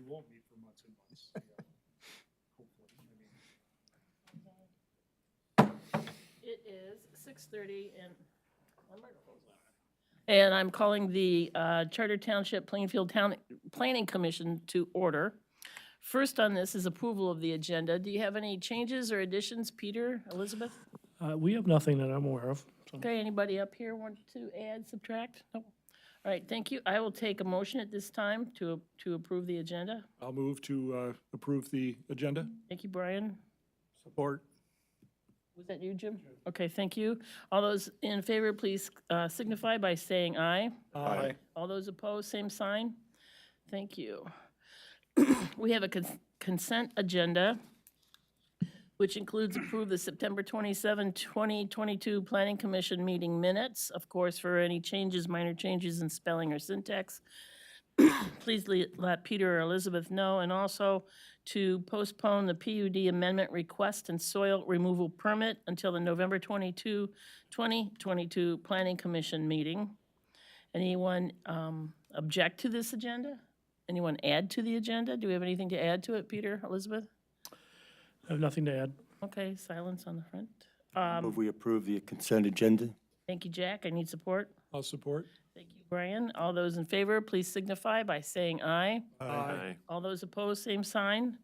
won't meet for months and months. Yeah. Hopefully. I mean, It is 6:30 and my microphone's on. And I'm calling the Charter Township Plainfield Town Planning Commission to order. First on this is approval of the agenda. Do you have any changes or additions, Peter, Elizabeth? we have nothing that I'm aware of. So. Okay, anybody up here want to add, subtract? No. All right, thank you. I will take a motion at this time to approve the agenda. I'll move to approve the agenda. Thank you, Brian. Support. Was that you, Jim? Okay, thank you. All those in favor, please signify by saying aye. Aye. All those opposed, same sign. Thank you. We have a consent agenda, which includes approve the September 27, 2022 Planning Commission meeting minutes. Of course, for any changes, minor changes in spelling or syntax, please let Peter or Elizabeth know, and also to postpone the PUD amendment request and soil removal permit until the November 22, 2022 Planning Commission meeting. Anyone object to this agenda? Anyone add to the agenda? Do we have anything to add to it, Peter, Elizabeth? I have nothing to add. Okay, silence on the front. Move we approve the consent agenda. Thank you, Jack. I need support. I'll support. Thank you, Brian. All those in favor, please signify by saying aye. Aye. All those opposed, same sign.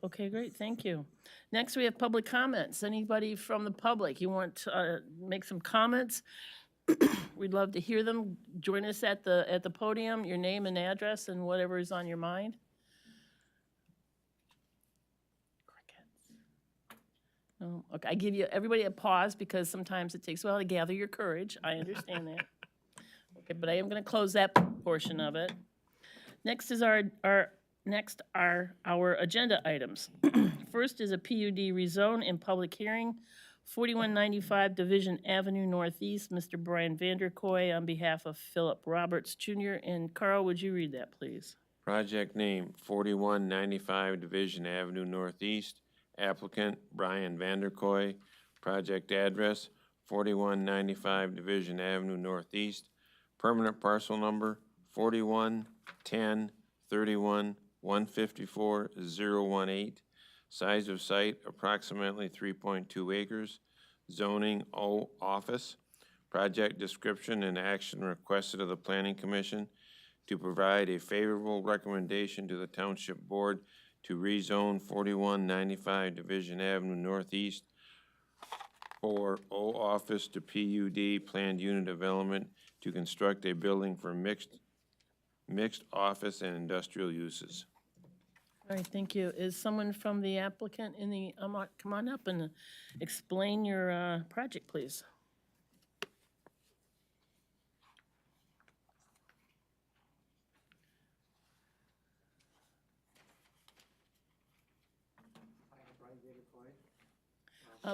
Okay, great, thank you. Next, we have public comments. Anybody from the public, you want to make some comments? We'd love to hear them. Join us at the podium, your name and address and whatever is on your mind. No, okay, I give you, everybody a pause because sometimes it takes a while to gather your courage. I understand that. Okay, but I am going to close that portion of it. Next is our agenda items. First is a PUD rezone and public hearing, 4195 Division Avenue Northeast. Mr. Brian Vanderkoy on behalf of Philip Roberts Jr. And Carl, would you read that, please? Project name, 4195 Division Avenue Northeast. Applicant, Brian Vanderkoy. Project address, 4195 Division Avenue Northeast. Permanent parcel number, 411031154018. Size of site, approximately 3.2 acres. Zoning, O office. Project description and action requested of the Planning Commission to provide a favorable recommendation to the Township Board to rezone 4195 Division Avenue Northeast for O office to PUD planned unit development to construct a building for mixed office and industrial uses. All right, thank you. Is someone from the applicant in the, come on up and explain your project, please.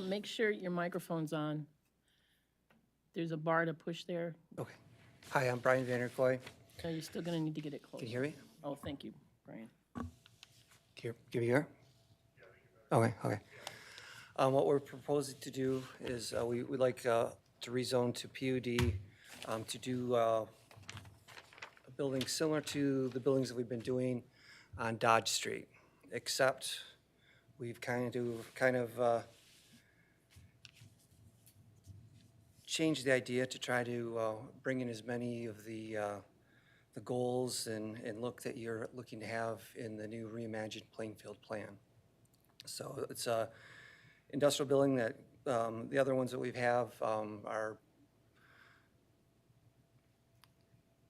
Make sure your microphone's on. There's a bar to push there. Okay. Hi, I'm Brian Vanderkoy. So you're still gonna need to get it close. Can you hear me? Oh, thank you, Brian. Can you hear? Okay. What we're proposing to do is we'd like to rezone to PUD to do a building similar to the buildings that we've been doing on Dodge Street, except we've kind of changed the idea to try to bring in as many of the goals and look that you're looking to have in the new reimagined Plainfield plan. So it's a industrial building that the other ones that we have are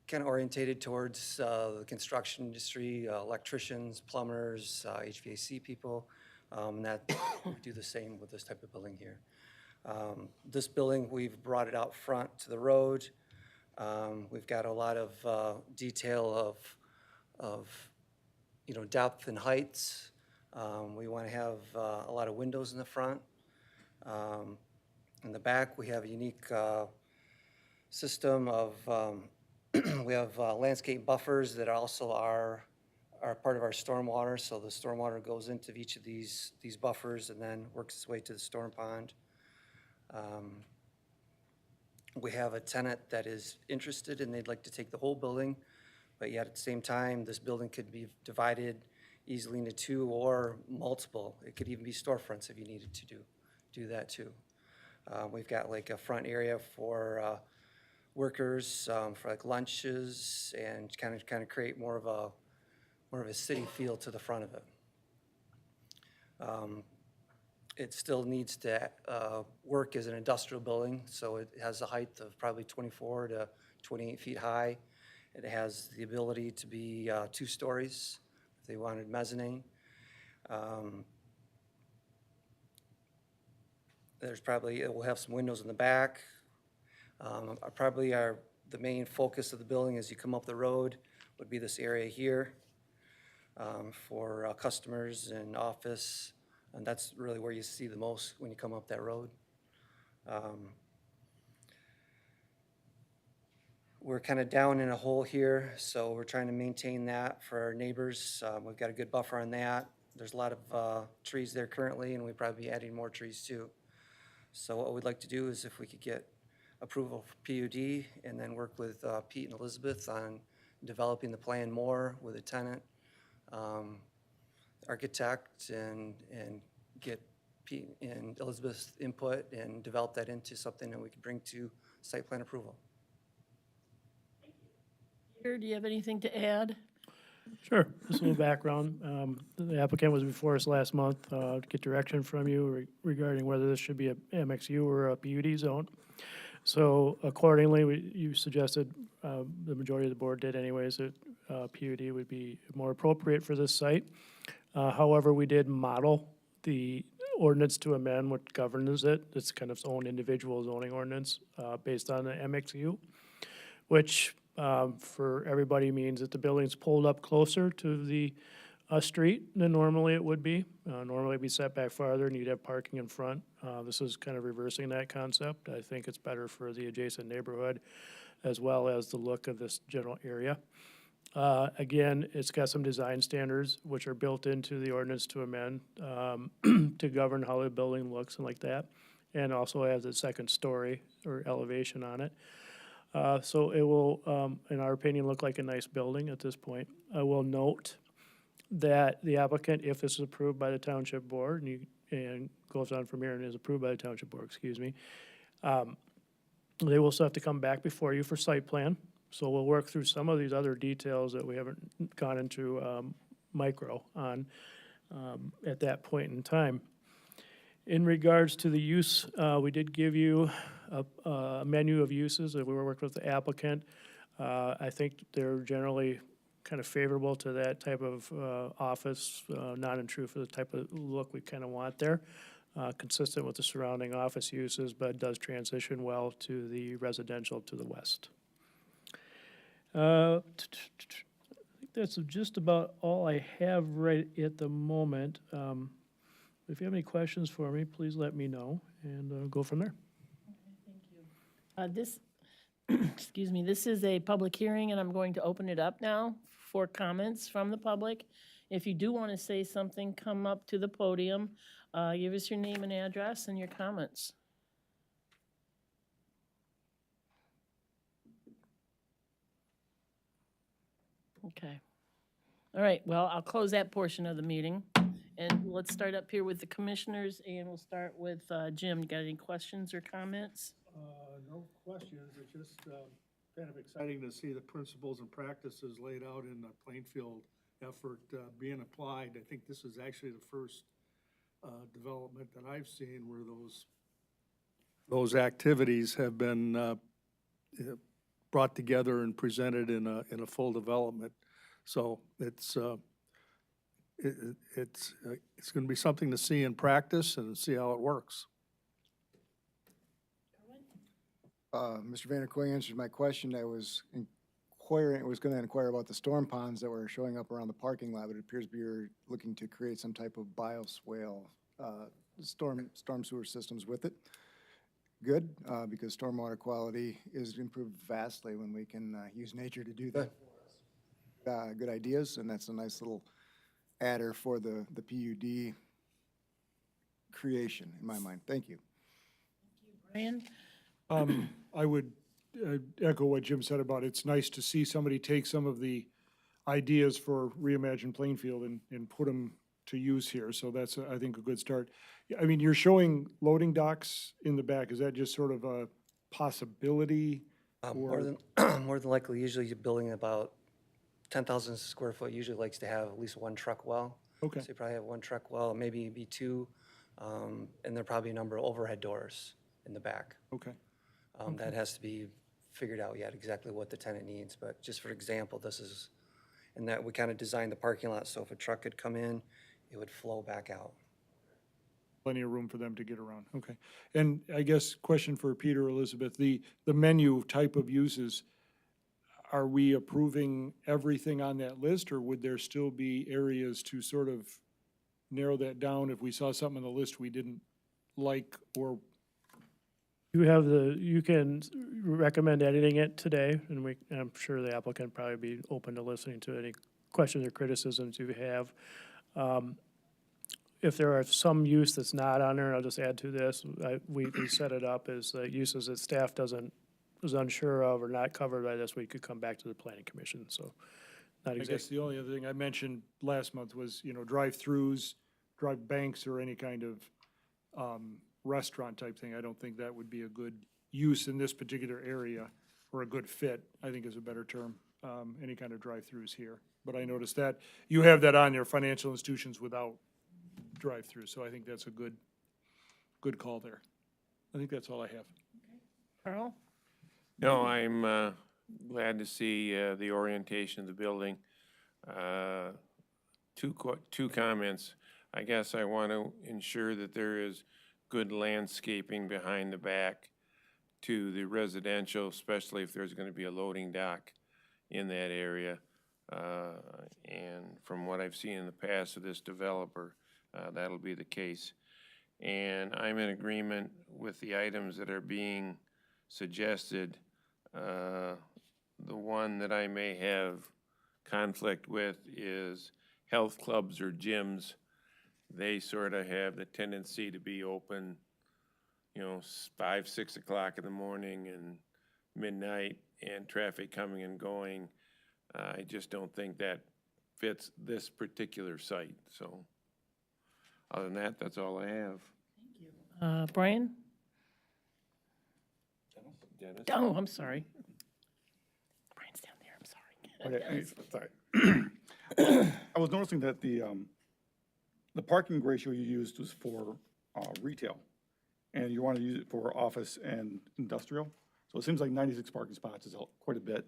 kind of orientated towards the construction industry, electricians, plumbers, HVAC people, and that we do the same with this type of building here. This building, we've brought it out front to the road. We've got a lot of detail of depth and heights. We want to have a lot of windows in the front. In the back, we have a unique system of we have landscape buffers that also are part of our stormwater. So the stormwater goes into each of these buffers and then works its way to the storm pond. We have a tenant that is interested and they'd like to take the whole building, but yet at the same time, this building could be divided easily into two or multiple. It could even be storefronts if you needed to do that too. We've got like a front area for workers, for like lunches, and kind of create more of a city feel to the front of it. It still needs to work as an industrial building, so it has a height of probably 24 to 28 feet high. It has the ability to be 2 stories if they wanted mezzanine. It will have some windows in the back. The main focus of the building as you come up the road would be this area here for customers and office, and that's really where you see the most when you come up that road. We're kind of down in a hole here, so we're trying to maintain that for our neighbors. We've got a good buffer on that. There's a lot of trees there currently, and we'd probably be adding more trees too. So what we'd like to do is if we could get approval for PUD and then work with Pete and Elizabeth on developing the plan more with a tenant, architect, and get Pete and Elizabeth's input and develop that into something that we could bring to site plan approval. Peter, do you have anything to add? Sure, just a little background. The applicant was before us last month to get direction from you regarding whether this should be a MXU or a PUD zone. So accordingly, you suggested, the majority of the board did anyways, that PUD would be more appropriate for this site. However, we did model the ordinance to amend what governs it. It's kind of its own individual zoning ordinance based on the MXU, which for everybody means that the building's pulled up closer to the street than normally it would be. Normally it'd be set back farther and you'd have parking in front. This is kind of reversing that concept. I think it's better for the adjacent neighborhood as well as the look of this general area. Again, it's got some design standards which are built into the ordinance to amend to govern how the building looks and like that. And also has a second story or elevation on it. So it will, in our opinion, look like a nice building at this point. I will note that the applicant, if this is approved by the Township Board, and goes on from here and is approved by the Township Board, excuse me, they will still have to come back before you for site plan. So we'll work through some of these other details that we haven't gone into micro on at that point in time. In regards to the use, we did give you a menu of uses that we were working with the applicant. I think they're generally kind of favorable to that type of office, non-intrusive, the type of look we kind of want there, consistent with the surrounding office uses, but does transition well to the residential to the west. I think that's just about all I have right at the moment. If you have any questions for me, please let me know, and go from there. This, excuse me, this is a public hearing, and I'm going to open it up now for comments from the public. If you do want to say something, come up to the podium, give us your name and address and your comments. Okay. All right, well, I'll close that portion of the meeting. And let's start up here with the commissioners, and we'll start with Jim. You got any questions or comments? No questions. It's just kind of exciting to see the principles and practices laid out in the Plainfield effort being applied. I think this is actually the first development that I've seen where those activities have been brought together and presented in a full development. So it's going to be something to see in practice and see how it works. Mr. Vanderkoy answered my question. I was going to inquire about the storm ponds that were showing up around the parking lot, but it appears you're looking to create some type of bioswale storm sewer systems with it. Good, because stormwater quality is improved vastly when we can use nature to do that for us. Good ideas, and that's a nice little adder for the PUD creation, in my mind. Thank you. Brian? I would echo what Jim said about it's nice to see somebody take some of the ideas for Reimagine Plainfield and put them to use here. So that's, I think, a good start. Yeah, I mean, you're showing loading docks in the back. Is that just sort of a possibility? More Or- than, more than likely, usually you're building about 10,000 square foot, usually likes to have at least one truck well. Okay. So you probably have one truck well, maybe two, and there are probably a number of overhead doors in the back. Okay. That has to be figured out yet, exactly what the tenant needs, but just for example, this is, and that we kind of designed the parking lot, so if a truck could come in, it would flow back out. Plenty of room for them to get around, okay. And I guess, question for Peter or Elizabeth, the menu type of uses, are we approving everything on that list, or would there still be areas to sort of narrow that down if we saw something on the list we didn't like, or, You can recommend editing it today, and I'm sure the applicant probably be open to listening to any questions or criticisms you have. If there are some use that's not on there, and I'll just add to this, we set it up as uses that staff is unsure of or not covered by this, we could come back to the planning commission, so not I guess exactly. the only other thing I mentioned last month was, drive-throughs, drive banks, or any kind of restaurant type thing. I don't think that would be a good use in this particular area, or a good fit, I think is a better term, any kind of drive-throughs here. But I noticed that, you have that on your financial institutions without drive-through, so I think that's a good call there. I think that's all I have. Carl? No, I'm glad to see the orientation of the building. Two comments. I guess I want to ensure that there is good landscaping behind the back to the residential, especially if there's going to be a loading dock in that area. And from what I've seen in the past of this developer, that'll be the case. And I'm in agreement with the items that are being suggested. The one that I may have conflict with is health clubs or gyms. They sort of have the tendency to be open, 5, 6 o'clock in the morning and midnight, and traffic coming and going. I just don't think that fits this particular site, so. Other than that, that's all I have. Brian? Dennis? Oh, I'm sorry. Brian's down there, I'm sorry. Sorry. I was noticing that the parking ratio you used was for retail, and you want to use it for office and industrial. So it seems like 96 parking spots is quite a bit.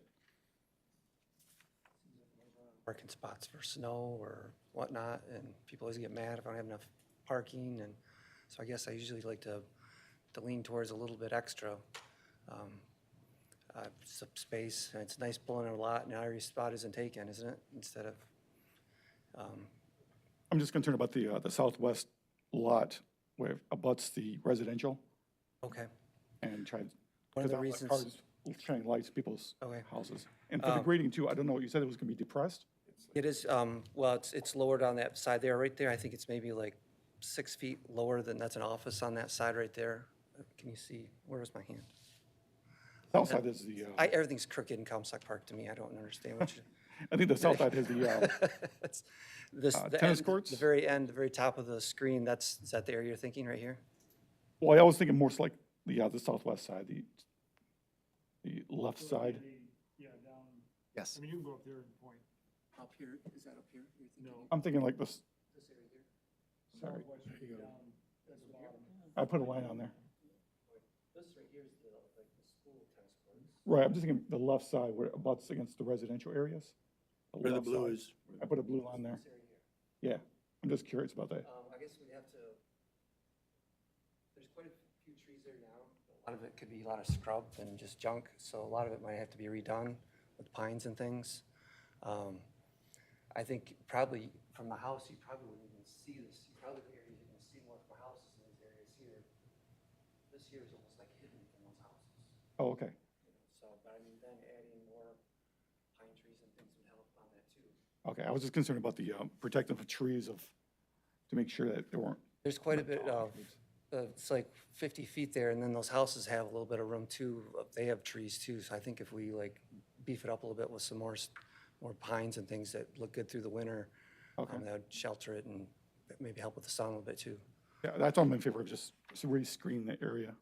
Parking spots for snow or whatnot, and people always get mad if I don't have enough parking, and so I guess I usually like to lean towards a little bit extra. Some space, and it's nice pulling in a lot, and every spot isn't taken, isn't it? Instead of, I'm just concerned about the southwest lot where it abuts the residential okay, and tried. one of the because reasons, cars shining lights people's Okay. houses. And for the grading too, I don't know, you said it was going to be depressed? it is, well, it's lowered on that side there, right there, I think it's maybe like 6 feet lower than, that's an office on that side right there. Can you see, where was my hand? South side is the, Everything's crooked in Comstock Park to me, I don't understand what you. I think the south side has the, It's this, the tennis end- courts? The very end, the very top of the screen, is that the area you're thinking right here? well, I was thinking more so like the southwest side, the left side. Yeah, down, Yes. I mean, you can go up there and point. Up here, is that up here? You're thinking? No. I'm thinking like this, This area here? sorry, Southwest would be down at the bottom. I put a line on there. This right here is like the school tennis courts. Right, I'm just thinking the left side where it abuts against the residential areas. Where the left blue side. is. I put a blue line there. This area here. Yeah, I'm just curious about that. I guess we'd have to, there's quite a few trees there now. A lot of it could be a lot of scrub and just junk, so a lot of it might have to be redone with pines and things. I think probably from the house, you probably wouldn't even see this. You probably the areas you can see more from houses in these areas here. This here is almost like hidden from those houses. Oh, okay. So, but I mean, then adding more pine trees and things would help on that too. Okay, I was just concerned about the protecting the trees to make sure that there weren't. There's quite a bit of, it's like 50 feet there, and then those houses have a little bit of room too. They have trees too, so I think if we like beef it up a little bit with some more more pines and things that look good through the winter. Okay. That would shelter it and maybe help with the sun a little bit too. Yeah, that's all I'm in favor of, just really screen the area.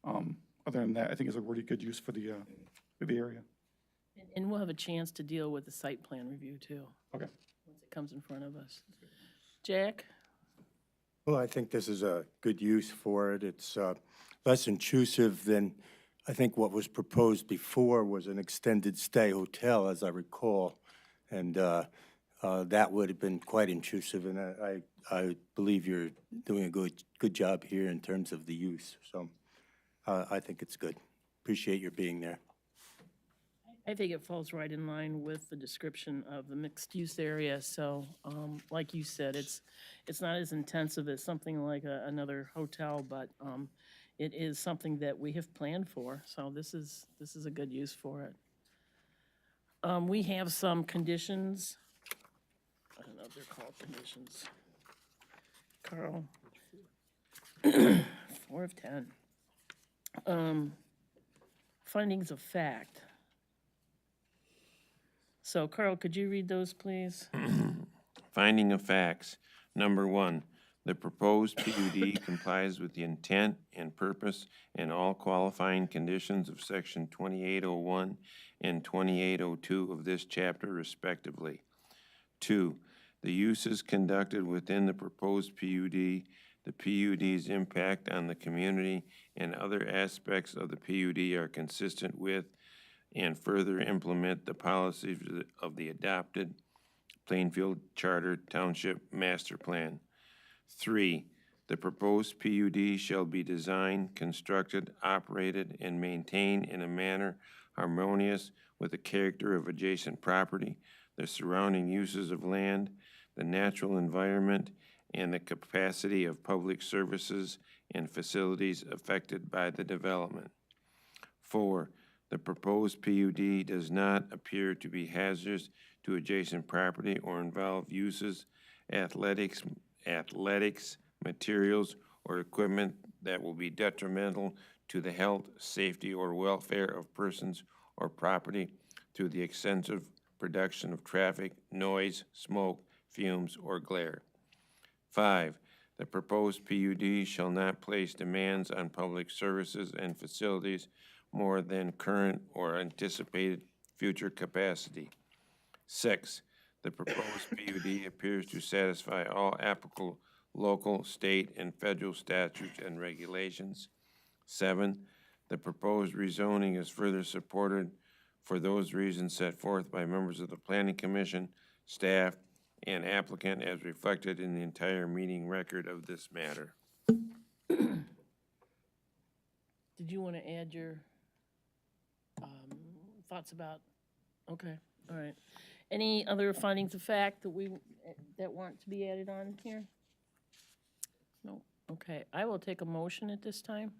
Other than that, I think it's a really good use for the area. And we'll have a chance to deal with the site plan review too, Okay. once it comes in front of us. Jack? Well, I think this is a good use for it. It's less intrusive than, I think what was proposed before was an extended stay hotel, as I recall. And that would have been quite intrusive, and I believe you're doing a good job here in terms of the use. So I think it's good. Appreciate your being there. I think it falls right in line with the description of the mixed-use area, so, like you said, it's not as intensive as something like another hotel, but, it is something that we have planned for, so this is a good use for it. We have some conditions. I don't know if they're called conditions. Carl? 4 of 10. Findings of fact. So Carl, could you read those, please? Finding of facts. Number 1, the proposed PUD complies with the intent and purpose and all qualifying conditions of section 2801 and 2802 of this chapter respectively. 2, the uses conducted within the proposed PUD, the PUD's impact on the community and other aspects of the PUD are consistent with and further implement the policies of the adopted Plainfield Charter Township Master Plan. 3, the proposed PUD shall be designed, constructed, operated, and maintained in a manner harmonious with the character of adjacent property, the surrounding uses of land, the natural environment, and the capacity of public services and facilities affected by the development. 4, the proposed PUD does not appear to be hazardous to adjacent property or involve uses, athletics, materials, or equipment that will be detrimental to the health, safety, or welfare of persons or property through the extensive production of traffic, noise, smoke, fumes, or glare. 5, the proposed PUD shall not place demands on public services and facilities more than current or anticipated future capacity. 6, the proposed PUD appears to satisfy all applicable local, state, and federal statutes and regulations. 7, the proposed rezoning is further supported for those reasons set forth by members of the Planning Commission, staff, and applicant as reflected in the entire meeting record of this matter. Did you want to add your thoughts about, okay, all right. Any other findings of fact that want to be added on here? No, okay. I will take a motion at this time.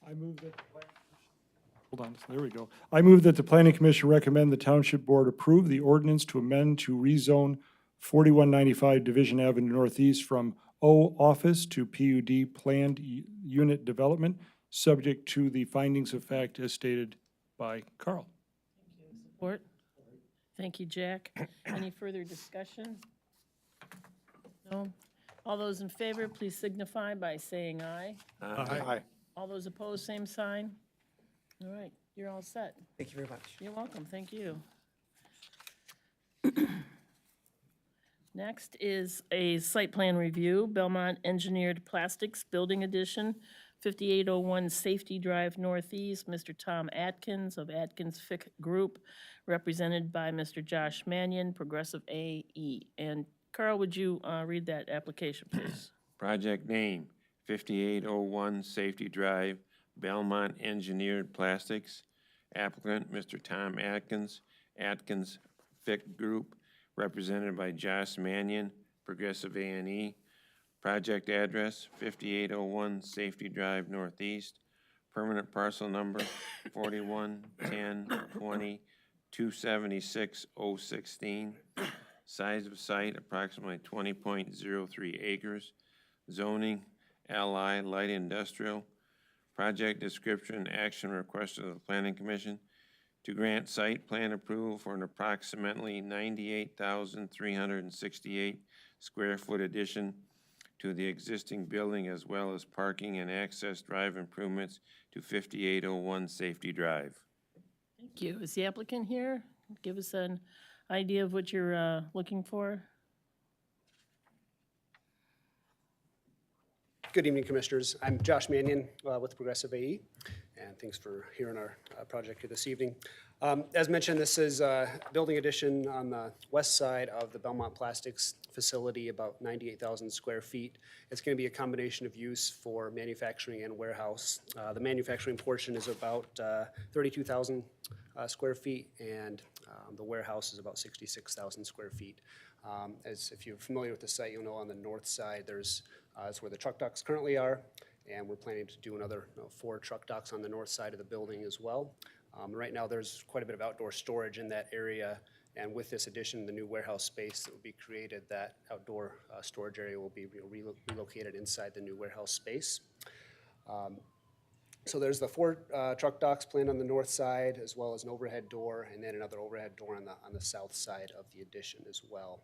I move that, hold on, there we go. I move that the Planning Commission recommend the Township Board approve the ordinance to amend to rezone 4195 Division Avenue Northeast from O Office to PUD Planned Unit Development, subject to the findings of fact as stated by Carl. Support? Thank you, Jack. Any further discussion? No? All those in favor, please signify by saying aye. Aye. All those opposed, same sign. All right, you're all set. Thank you very much. You're welcome, thank you. Next is a site plan review, Belmont Engineered Plastics Building Addition, 5801 Safety Drive Northeast, Mr. Tom Atkins of Atkins Fick Group, represented by Mr. Josh Mannion, Progressive AE. And Carl, would you read that application, please? Project name, 5801 Safety Drive, Belmont Engineered Plastics. Applicant, Mr. Tom Atkins, Atkins Fick Group, represented by Josh Mannion, Progressive A&E. Project address, 5801 Safety Drive Northeast. Permanent parcel number, 411020276016. Size of site, approximately 20.03 acres. Zoning, LI Light Industrial. Project description, action requested of the Planning Commission. to grant site plan approval for an approximately 98,368 square foot addition to the existing building, as well as parking and access drive improvements to 5801 Safety Drive. Thank you. Is the applicant here? Give us an idea of what you're looking for. Good evening, Commissioners. I'm Josh Mannion with Progressive AE, and thanks for hearing our project here this evening. As mentioned, this is a building addition on the west side of the Belmont Plastics facility, about 98,000 square feet. It's going to be a combination of use for manufacturing and warehouse. The manufacturing portion is about 32,000 square feet, and the warehouse is about 66,000 square feet. As if you're familiar with the site, you'll know on the north side, that's where the truck docks currently are, and we're planning to do another 4 truck docks on the north side of the building as well. Right now, there's quite a bit of outdoor storage in that area, and with this addition, the new warehouse space that will be created, that outdoor storage area will be relocated inside the new warehouse space. So there's the 4 truck docks planned on the north side, as well as an overhead door, and then another overhead door on the south side of the addition as well.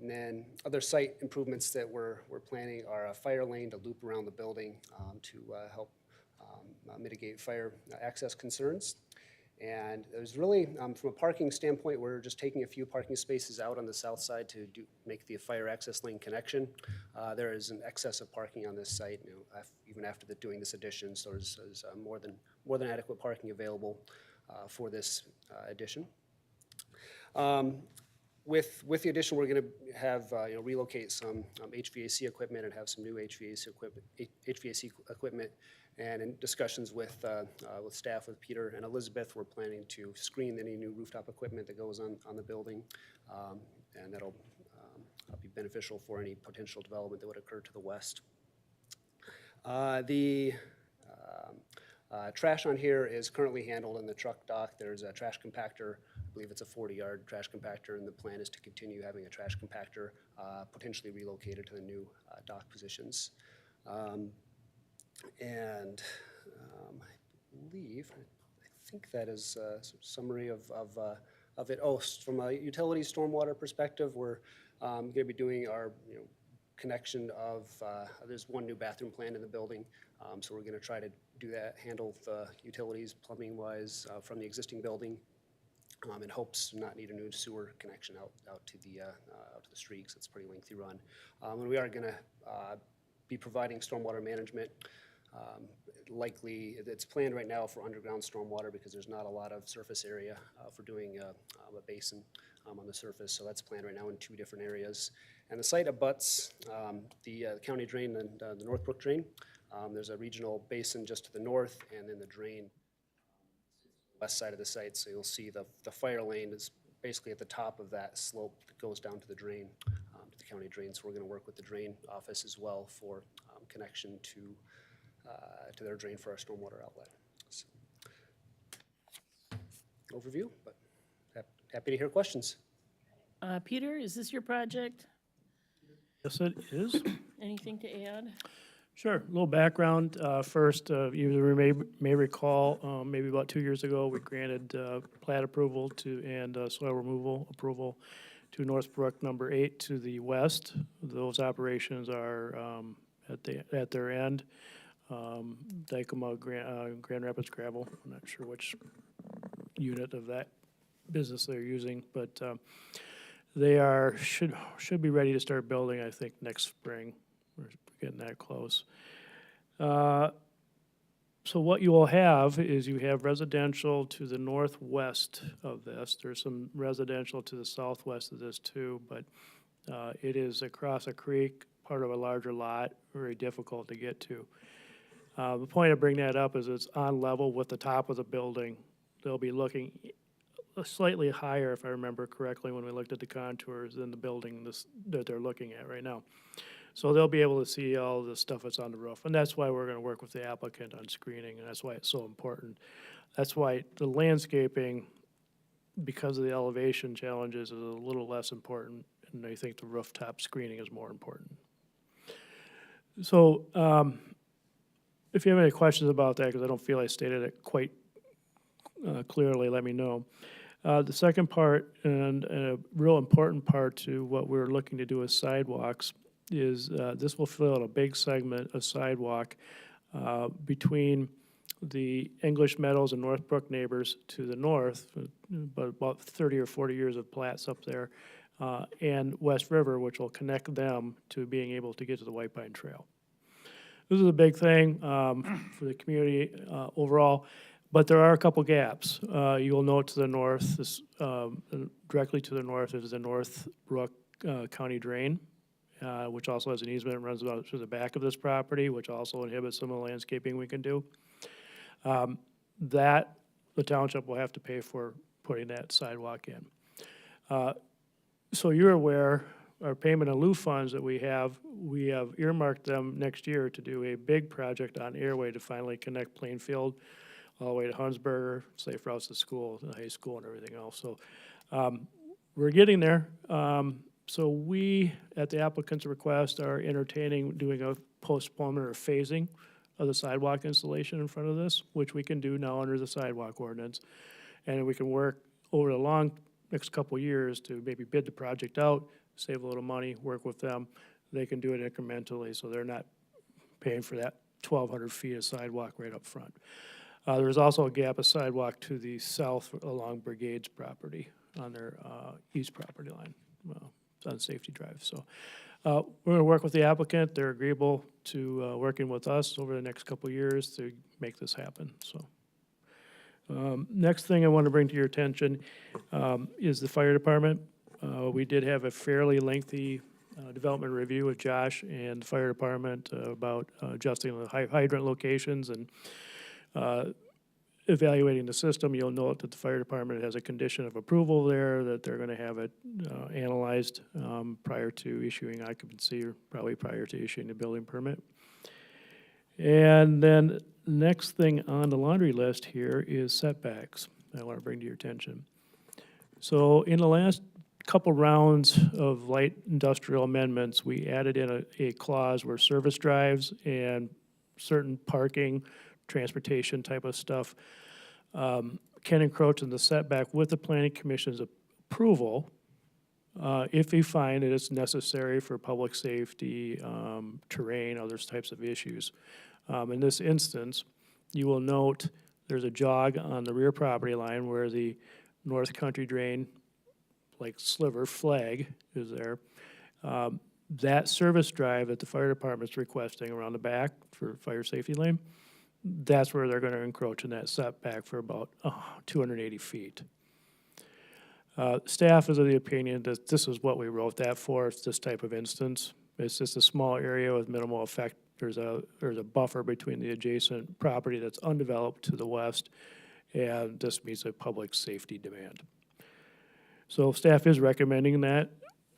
And then other site improvements that we're planning are a fire lane to loop around the building to help mitigate fire access concerns. And there's really, from a parking standpoint, we're just taking a few parking spaces out on the south side to make the fire access lane connection. There is an excess of parking on this site, even after doing this addition, so there's more than adequate parking available for this addition. With the addition, we're going to have relocate some HVAC equipment and have some new HVAC equipment. And in discussions with staff, with Peter and Elizabeth, we're planning to screen any new rooftop equipment that goes on the building, and that'll be beneficial for any potential development that would occur to the west. The trash on here is currently handled in the truck dock. There's a trash compactor. I believe it's a 40-yard trash compactor, and the plan is to continue having a trash compactor potentially relocated to the new dock positions. And I think that is a summary of it. Oh, from a utility stormwater perspective, we're going to be doing our connection of, there's one new bathroom planned in the building, so we're going to try to do that, handle the utilities plumbing-wise from the existing building, in hopes to not need a new sewer connection out to the street, because it's a pretty lengthy run. And we are going to be providing stormwater management. Likely, it's planned right now for underground stormwater because there's not a lot of surface area for doing a basin on the surface. So that's planned right now in 2 different areas. And the site abuts the county drain and the Northbrook drain. There's a regional basin just to the north, and then the drain west side of the site. So you'll see the fire lane is basically at the top of that slope that goes down to the drain, to the county drain. So we're going to work with the drain office as well for connection to their drain for our stormwater outlet. So, overview, but happy to hear questions. Peter, is this your project? Yes, it is. Anything to add? Sure, a little background. First, you may recall, maybe about 2 years ago, we granted plat approval and soil removal approval to Northbrook number 8 to the west. Those operations are at their end. Dykema, Grand Rapids Gravel, I'm not sure which unit of that business they're using, but they should be ready to start building, I think, next spring. We're getting that close. So what you will have is you have residential to the northwest of this. There's some residential to the southwest of this too, but it is across a creek, part of a larger lot, very difficult to get to. The point of bringing that up is it's on level with the top of the building. They'll be looking slightly higher, if I remember correctly, when we looked at the contours than the building that they're looking at right now. So they'll be able to see all the stuff that's on the roof. And that's why we're going to work with the applicant on screening, and that's why it's so important. That's why the landscaping, because of the elevation challenges, is a little less important, and I think the rooftop screening is more important. So if you have any questions about that, because I don't feel I stated it quite clearly, let me know. The second part, and a real important part to what we're looking to do with sidewalks, is this will fill out a big segment of sidewalk between the English Meadows and Northbrook neighbors to the north, but about 30 or 40 years of plats up there, and West River, which will connect them to being able to get to the White Pine Trail. This is a big thing for the community overall, but there are a couple gaps. You will note to the north, directly to the north is the Northbrook County Drain, which also has an easement that runs about to the back of this property, which also inhibits some of the landscaping we can do. That, the township will have to pay for putting that sidewalk in. So you're aware, our payment in lieu funds that we have earmarked them next year to do a big project on Airway to finally connect Plainfield all the way to Hunsberger, safe routes to school, the high school and everything else. So we're getting there. So we, at the applicant's request, are entertaining doing a postponement or phasing of the sidewalk installation in front of this, which we can do now under the sidewalk ordinance. And we can work over the next couple of years to maybe bid the project out, save a little money, work with them. They can do it incrementally, so they're not paying for that 1,200 feet of sidewalk right up front. There's also a gap of sidewalk to the south along Brigade's property on their east property line. It's on Safety Drive. So we're going to work with the applicant. They're agreeable to working with us over the next couple of years to make this happen. So next thing I want to bring to your attention is the fire department. We did have a fairly lengthy development review with Josh and the fire department about adjusting the hydrant locations and evaluating the system. You'll note that the fire department has a condition of approval there, that they're going to have it analyzed prior to issuing occupancy, or probably prior to issuing the building permit. And then next thing on the laundry list here is setbacks I want to bring to your attention. So in the last couple rounds of light industrial amendments, we added in a clause where service drives and certain parking, transportation type of stuff can encroach in the setback with the planning commission's approval if we find that it's necessary for public safety, terrain, other types of issues. In this instance, you will note there's a jog on the rear property line where the North Country Drain, like sliver flag is there. That service drive that the fire department's requesting around the back for fire safety lane, that's where they're going to encroach in that setback for about 280 feet. Staff is of the opinion that this is what we wrote that for. It's this type of instance. It's just a small area with minimal effect. There's a buffer between the adjacent property that's undeveloped to the west, and this meets a public safety demand. So staff is recommending that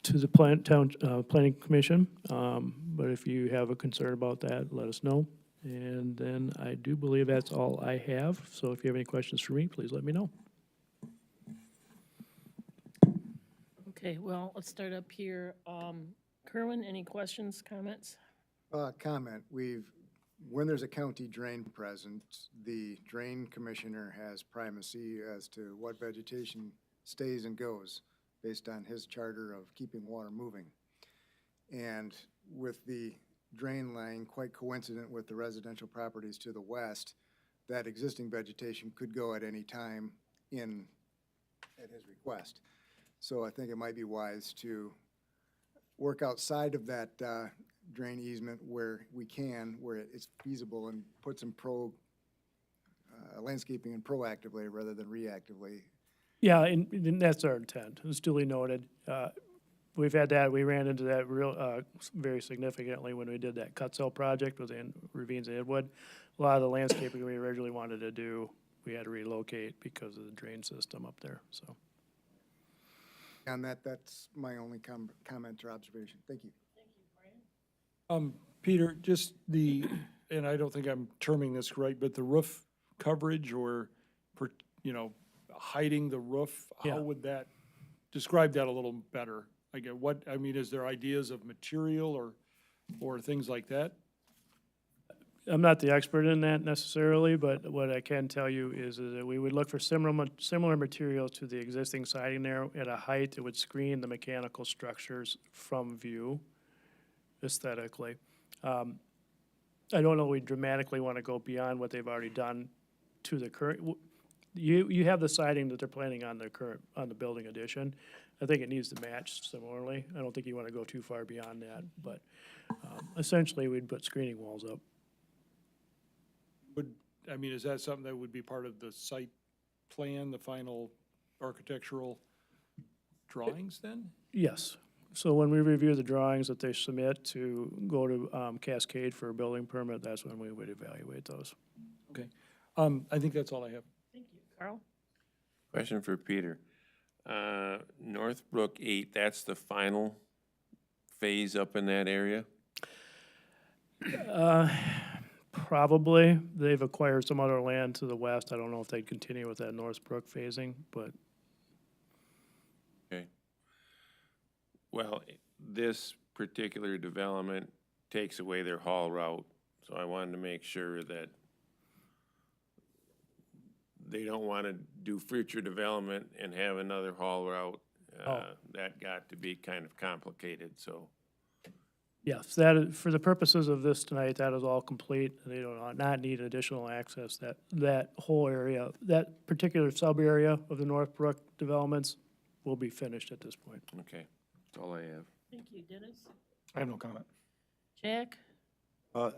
to the planning commission, but if you have a concern about that, let us know. And then I do believe that's all I have. So if you have any questions for me, please let me know. Okay, well, let's start up here. Kerwin, any questions, comments? Comment, when there's a county drain present, the drain commissioner has primacy as to what vegetation stays and goes based on his charter of keeping water moving. And with the drain line quite coincident with the residential properties to the west, that existing vegetation could go at any time at his request. So I think it might be wise to work outside of that drain easement where we can, where it's feasible, and put some landscaping in proactively rather than reactively. Yeah, and that's our intent. It's duly noted. We've had that, we ran into that very significantly when we did that cut cell project within Ravines and Edwood. A lot of the landscaping we originally wanted to do, we had to relocate because of the drain system up there, so. And that's my only comment or observation. Thank you. Peter, just and I don't think I'm terming this right, but the roof coverage or, hiding the roof, Yeah. how would that, describe that a little better? Is there ideas of material or things like that? I'm not the expert in that necessarily, but what I can tell you is that we would look for similar materials to the existing siding there at a height that would screen the mechanical structures from view aesthetically. I don't know we dramatically want to go beyond what they've already done to the current, you have the siding that they're planning on on the building addition. I think it needs to match similarly. I don't think you want to go too far beyond that, but essentially, we'd put screening walls up. I mean, is that something that would be part of the site plan, the final architectural drawings then? Yes. So when we review the drawings that they submit to go to Cascade for a building permit, that's when we would evaluate those. Okay. I think that's all I have. Thank you. Carl? Question for Peter. Northbrook 8, that's the final phase up in that area? Probably. They've acquired some other land to the west. I don't know if they'd continue with that Northbrook phasing, but Okay. Well, this particular development takes away their haul route, so I wanted to make sure that they don't want to do future development and have another haul route. That got to be kind of complicated, so. yes, that is, for the purposes of this tonight, that is all complete. They do not need additional access. That whole area, that particular sub-area of the Northbrook developments will be finished at this point. Okay, that's all I have. Thank you. Dennis? I have no comment. Jack? I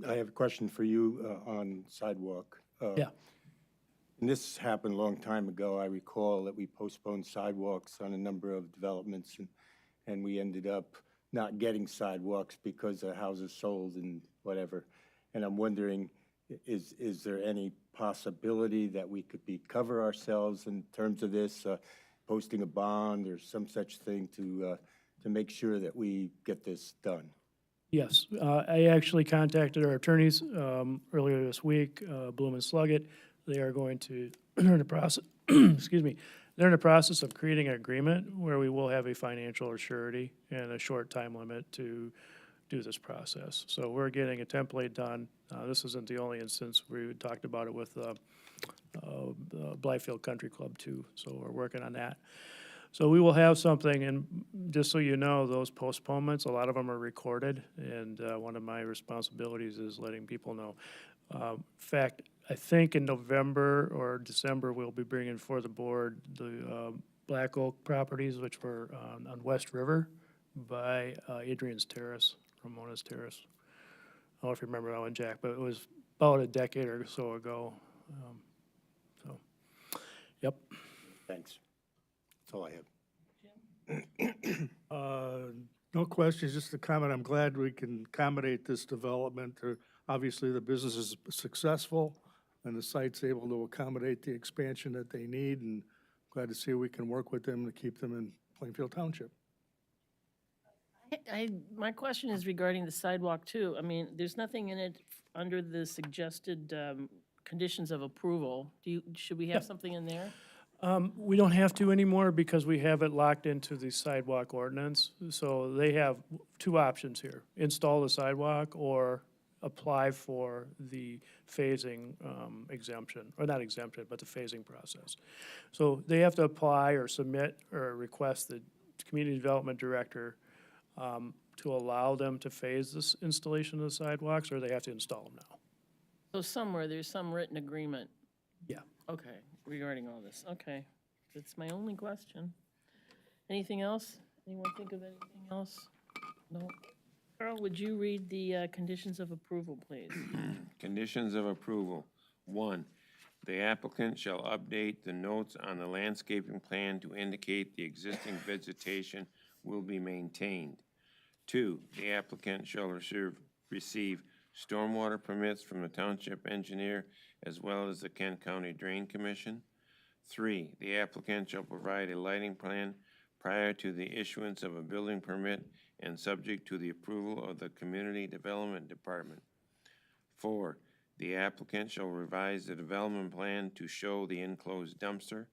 have a question for you on sidewalk. Yeah. And this happened a long time ago. I recall that we postponed sidewalks on a number of developments, and we ended up not getting sidewalks because the houses sold and whatever. And I'm wondering, is there any possibility that we could cover ourselves in terms of this, posting a bond or some such thing to make sure that we get this done? Yes, I actually contacted our attorneys earlier this week, Bloom and Sluggett. They are going to, they're in the process, excuse me, they're in the process of creating an agreement where we will have a financial surety and a short time limit to do this process. So we're getting a template done. This isn't the only instance. We talked about it with the Plainfield Country Club too, so we're working on that. So we will have something, and just so you know, those postponements, a lot of them are recorded, and one of my responsibilities is letting people know. In fact, I think in November or December, we'll be bringing for the board the Black Oak properties, which were on West River by Adrian's Terrace, Ramona's Terrace. I don't know if you remember that one, Jack, but it was about a decade or so ago. Yep. Thanks. That's all I have. No questions, just a comment. I'm glad we can accommodate this development. Obviously, the business is successful, and the site's able to accommodate the expansion that they need, and glad to see we can work with them to keep them in Plainfield Township. My question is regarding the sidewalk too. I mean, there's nothing in it under the suggested conditions of approval. Should we have something in there? We don't have to anymore because we have it locked into the sidewalk ordinance. So they have two options here: install the sidewalk or apply for the phasing exemption, or not exemption, but the phasing process. So they have to apply or submit or request the community development director to allow them to phase this installation of the sidewalks, or they have to install them now. So somewhere, there's some written agreement. Yeah. Okay, regarding all this, okay. That's my only question. Anything else? Anyone think of anything else? No? Carl, would you read the conditions of approval, please? Conditions of approval. 1, the applicant shall update the notes on the landscaping plan to indicate the existing vegetation will be maintained. 2, the applicant shall receive stormwater permits from the township engineer as well as the Kent County Drain Commission. 3, the applicant shall provide a lighting plan prior to the issuance of a building permit and subject to the approval of the Community Development Department. 4, the applicant shall revise the development plan to show the enclosed dumpster.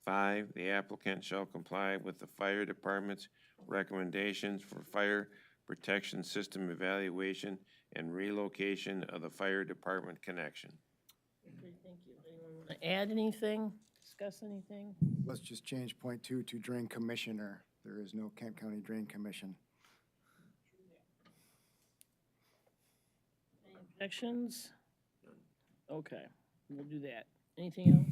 5, the applicant shall comply with the fire department's recommendations for fire protection system evaluation and relocation of the fire department connection. Okay, thank you. Anyone want to add anything, discuss anything? Let's just change point 2 to drain commissioner. There is no Kent County Drain Commission. Any objections? Okay, we'll do that. Anything else?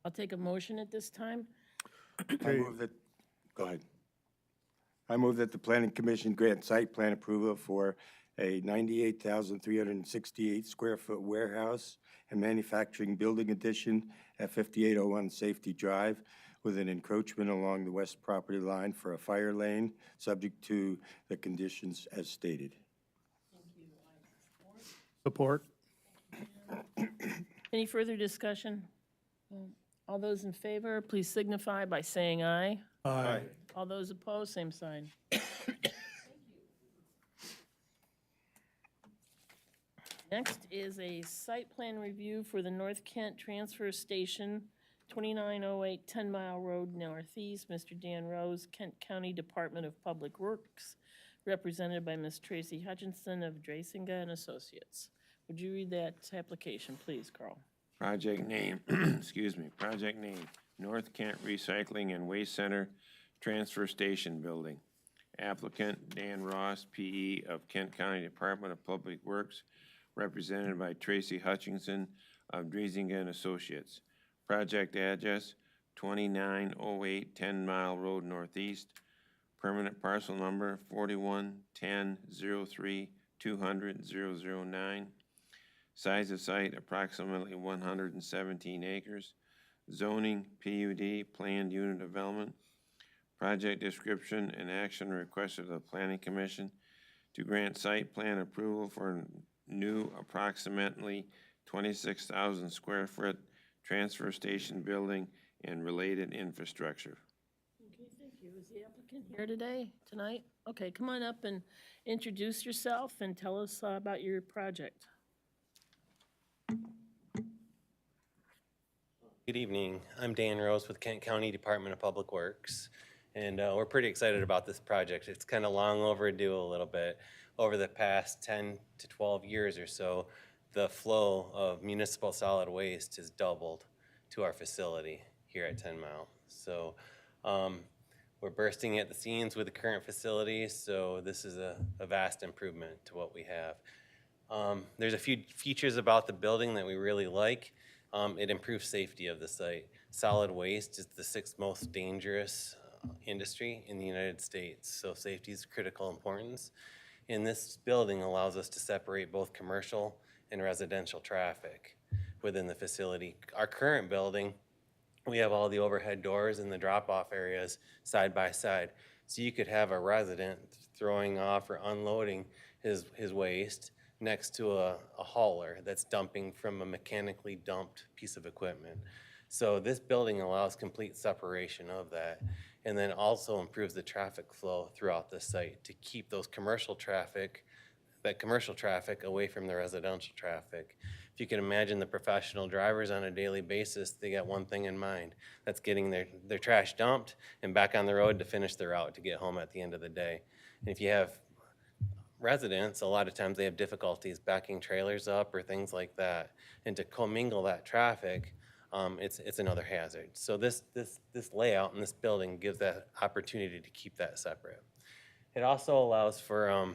I'll take a motion at this time. I move that, go ahead. I move that the planning commission grant site plan approval for a 98,368 square foot warehouse and manufacturing building addition at 5801 Safety Drive with an encroachment along the west property line for a fire lane, subject to the conditions as stated. Support. Any further discussion? All those in favor, please signify by saying aye. Aye. All those opposed, same sign. Next is a site plan review for the North Kent Transfer Station, 2908 10 Mile Road Northeast. Mr. Dan Rose, Kent County Department of Public Works, represented by Ms. Tracy Hutchinson of Drasinga and Associates. Would you read that application, please, Carl? Project name, excuse me, project name, North Kent Recycling and Waste Center Transfer Station Building. Applicant Dan Ross, P.E. of Kent County Department of Public Works, represented by Tracy Hutchinson of Drasinga and Associates. Project address, 2908 10 Mile Road Northeast. Permanent parcel number, 411003200009. Size of site, approximately 117 acres. Zoning, PUD, planned unit development. Project description and action requested of the Planning Commission to grant site plan approval for new approximately 26,000 square foot transfer station building and related infrastructure. Okay, thank you. Is the applicant here today, tonight? Okay, come on up and introduce yourself and tell us about your project. Good evening. I'm Dan Rose with Kent County Department of Public Works, and we're pretty excited about this project. It's kind of long overdue a little bit. Over the past 10 to 12 years or so, the flow of municipal solid waste has doubled to our facility here at 10 Mile. So we're bursting at the seams with the current facility, so this is a vast improvement to what we have. There's a few features about the building that we really like. It improves safety of the site. Solid waste is the 6th most dangerous industry in the United States, so safety is critical importance. And this building allows us to separate both commercial and residential traffic within the facility. Our current building, we have all the overhead doors and the drop-off areas side by side. So you could have a resident throwing off or unloading his waste next to a hauler that's dumping from a mechanically dumped piece of equipment. So this building allows complete separation of that, and then also improves the traffic flow throughout the site to keep those commercial traffic away from the residential traffic. If you can imagine the professional drivers on a daily basis, they got one thing in mind. That's getting their trash dumped and back on the road to finish their route to get home at the end of the day. And if you have residents, a lot of times they have difficulties backing trailers up or things like that. And to commingle that traffic, it's another hazard. So this layout in this building gives that opportunity to keep that separate. It also allows for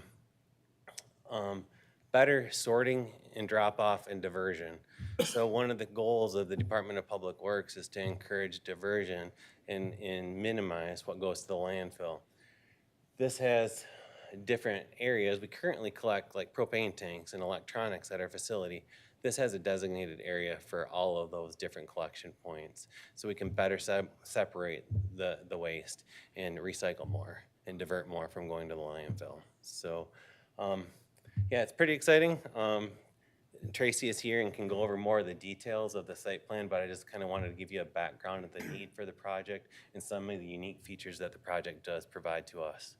better sorting and drop-off and diversion. So one of the goals of the Department of Public Works is to encourage diversion and minimize what goes to the landfill. This has different areas. We currently collect like propane tanks and electronics at our facility. This has a designated area for all of those different collection points, so we can better separate the waste and recycle more and divert more from going to the landfill. So yeah, it's pretty exciting. Tracy is here and can go over more of the details of the site plan, but I just kind of wanted to give you a background of the need for the project and some of the unique features that the project does provide to us.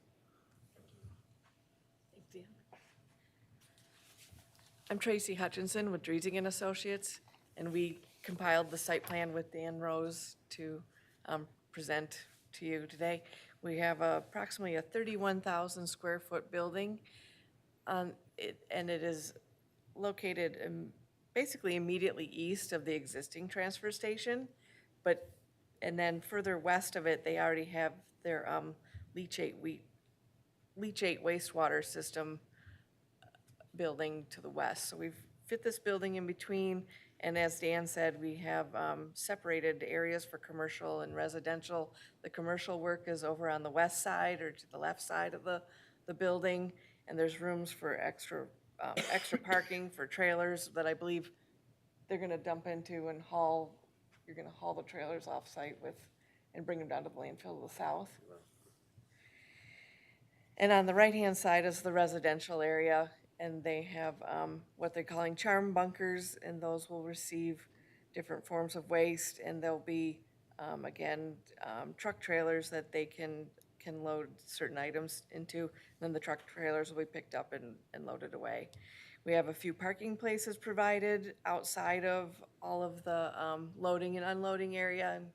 I'm Tracy Hutchinson with Drasinga and Associates, and we compiled the site plan with Dan Rose to present to you today. We have approximately a 31,000 square foot building And it is located basically immediately east of the existing transfer station. And then further west of it, they already have their leachate wastewater system building to the west. So we've fit this building in between, and as Dan said, we have separated areas for commercial and residential. The commercial work is over on the west side or to the left side of the building, and there's rooms for extra parking for trailers that I believe they're gonna dump into and you're gonna haul the trailers off-site and bring them down to Plainfield to the south. And on the right-hand side is the residential area, and they have what they're calling charm bunkers, and those will receive different forms of waste, and there'll be, again, truck trailers that they can load certain items into, and then the truck trailers will be picked up and loaded away. We have a few parking places provided outside of all of the loading and unloading area, in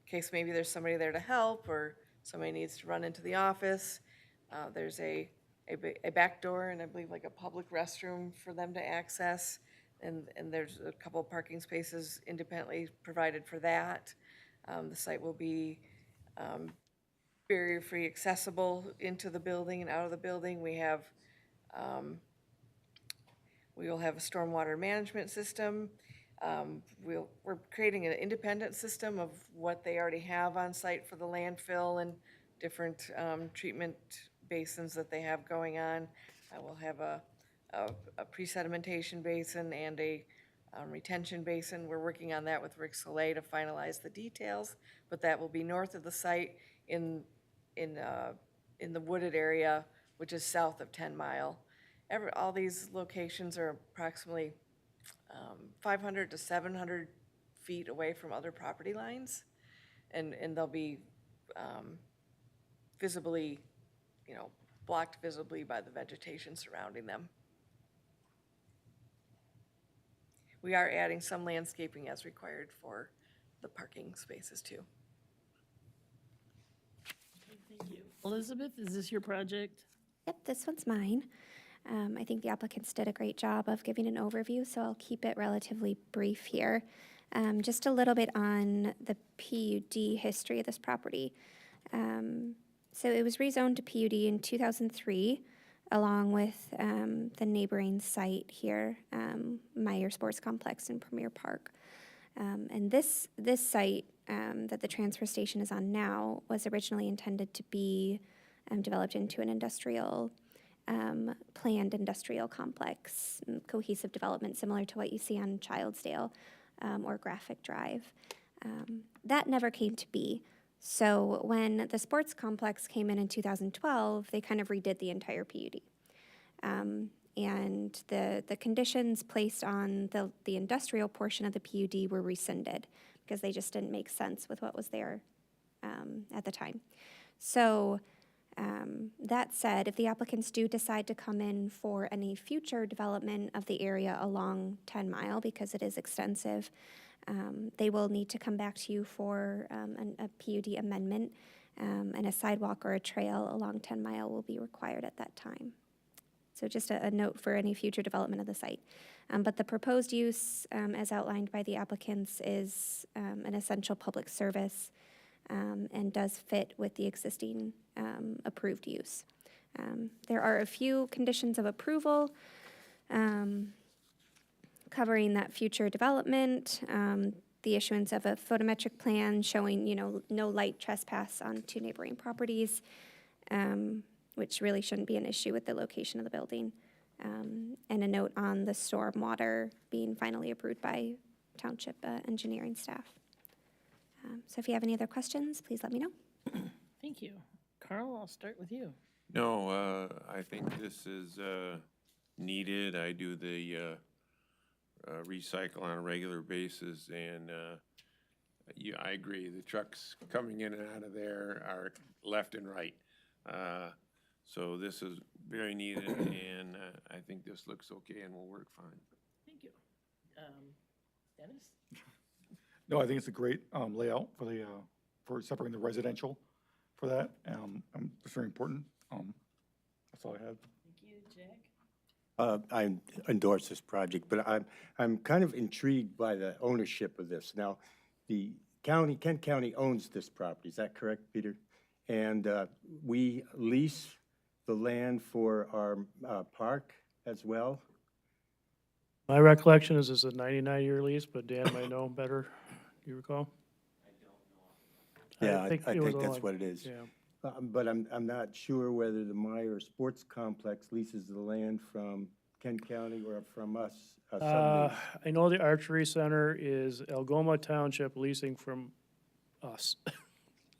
case maybe there's somebody there to help, or somebody needs to run into the office. There's a back door and I believe like a public restroom for them to access. And there's a couple of parking spaces independently provided for that. The site will be barrier-free accessible into the building and out of the building. We will have a stormwater management system. We're creating an independent system of what they already have on site for the landfill and different treatment basins that they have going on. I will have a pre-sedimentation basin and a retention basin. We're working on that with Rick Soleil to finalize the details, but that will be north of the site in the wooded area, which is south of 10 Mile. All these locations are approximately 500 to 700 feet away from other property lines, and they'll be visibly, blocked visibly by the vegetation surrounding them. We are adding some landscaping as required for the parking spaces too. Thank you. Elizabeth, is this your project? Yep, this one's mine. I think the applicants did a great job of giving an overview, so I'll keep it relatively brief here. Just a little bit on the PUD history of this property. So it was rezoned to PUD in 2003, along with the neighboring site here, Meyer Sports Complex in Premier Park. And this site that the transfer station is on now was originally intended to be developed into an industrial, planned industrial complex, cohesive development similar to what you see on Childsdale or Graphic Drive. That never came to be. So when the sports complex came in 2012, they kind of redid the entire PUD. And the conditions placed on the industrial portion of the PUD were rescinded because they just didn't make sense with what was there at the time. So that said, if the applicants do decide to come in for any future development of the area along 10 Mile, because it is extensive, they will need to come back to you for a PUD amendment, and a sidewalk or a trail along 10 Mile will be required at that time. So just a note for any future development of the site. But the proposed use, as outlined by the applicants, is an essential public service and does fit with the existing approved use. There are a few conditions of approval covering that future development, the issuance of a photometric plan showing, no light trespass on two neighboring properties, which really shouldn't be an issue with the location of the building, and a note on the stormwater being finally approved by Township engineering staff. So if you have any other questions, please let me know. Thank you. Carl, I'll start with you. No, I think this is needed. I do the recycle on a regular basis, and I agree. The trucks coming in and out of there are left and right. So this is very needed, and I think this looks okay and will work fine. Thank you. Dennis? No, I think it's a great layout for separating the residential for that. It's very important. That's all I had. Thank you, Jack. I endorse this project, but I'm kind of intrigued by the ownership of this. Now, the county, Kent County owns this property, is that correct, Peter? And we lease the land for our park as well? My recollection is it's a 99-year lease, but Dan might know better. Do you recall? Yeah, I it think was a that's long- what it is. Yeah. But I'm not sure whether the Meyer Sports Complex leases the land from Kent County or from us, sublease. I know the archery center is Algoma Township leasing from us.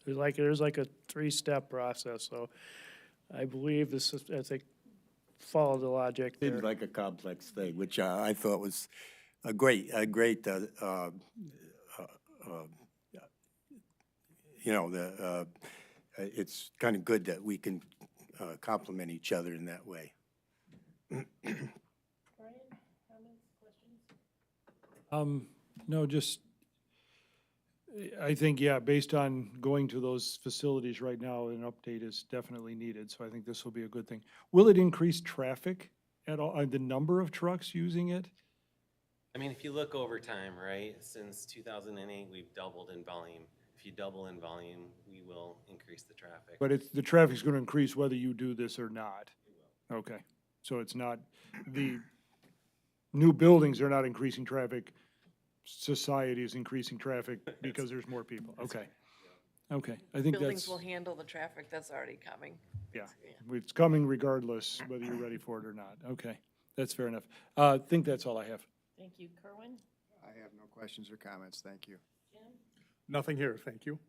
There's like a three-step process, so I believe this is, I think, follow the logic there. Seems like a complex thing, which I thought was a great, it's kind of good that we can complement each other in that way. No, just, I think, yeah, based on going to those facilities right now, an update is definitely needed, so I think this will be a good thing. Will it increase traffic at all, the number of trucks using it? I mean, if you look over time, right, since 2008, we've doubled in volume. If you double in volume, we will increase the traffic. But the traffic's gonna increase whether you do this or not? Okay, so it's not, the new buildings are not increasing traffic, society is increasing traffic because there's more people, okay. Okay, I think Buildings that's, will handle the traffic that's already coming. yeah, it's coming regardless whether you're ready for it or not, okay, that's fair enough. I think that's all I have. Thank you. Kerwin? I have no questions or comments, thank you. Nothing here, thank you.